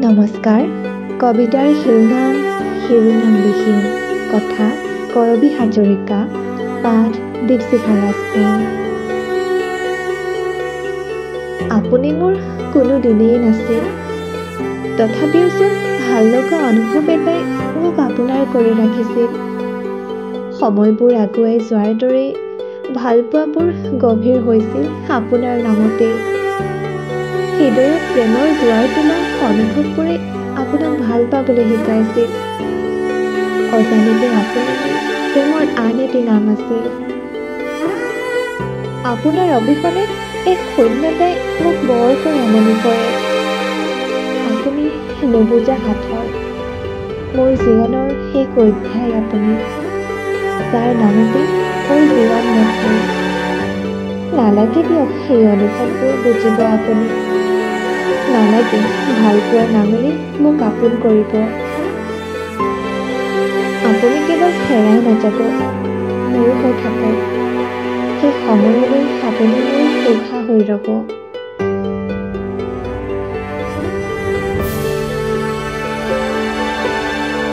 নমস্কাৰ। কবিতাৰ শিৰোনামবিহীন কথা কৰবী হাজৰিকা, পাঠ দীপশিখা ৰাজখোৱা। আপুনি মোৰ কোনো দিনেই নাছিল, তথাপিও চোন ভাল লগা অনুভৱ এটাই মোক আপোনাৰ কৰি ৰাখিছিল। সময়বোৰ আগুৱাই যোৱাৰ দৰেই ভালপোৱাবোৰ গভীৰ হৈছিল আপোনাৰ নামতেই। হৃদয়ত প্ৰেমৰ জোৱাৰ তোলা অনুভৱবোৰে আপোনাক ভাল পাবলৈ শিকাইছিল। অজানিতে আপুনি প্ৰেমৰ আন এটি নাম আছিল। আপোনাৰ অবিহনে এক শূন্যতাই মোক বৰকৈ আমনি কৰে। আপুনি নুবুজা সাঁথৰ, মোৰ জীৱনৰ শেষ অধ্যায় আপুনি, যাৰ নামতে মোৰ জীৱন নথৈ। নালাগে দিয়ক সেই অনুভৱবোৰ বুজিব আপুনি। নালাগে ভালপোৱাৰ নামেৰে মোক আপোন কৰিব। আপুনি কেৱল হেৰাই নাযাব, মোৰ হৈ থাকক। সেই সময়লৈ আপুনি মোৰ সুখা হৈ ৰ'ব।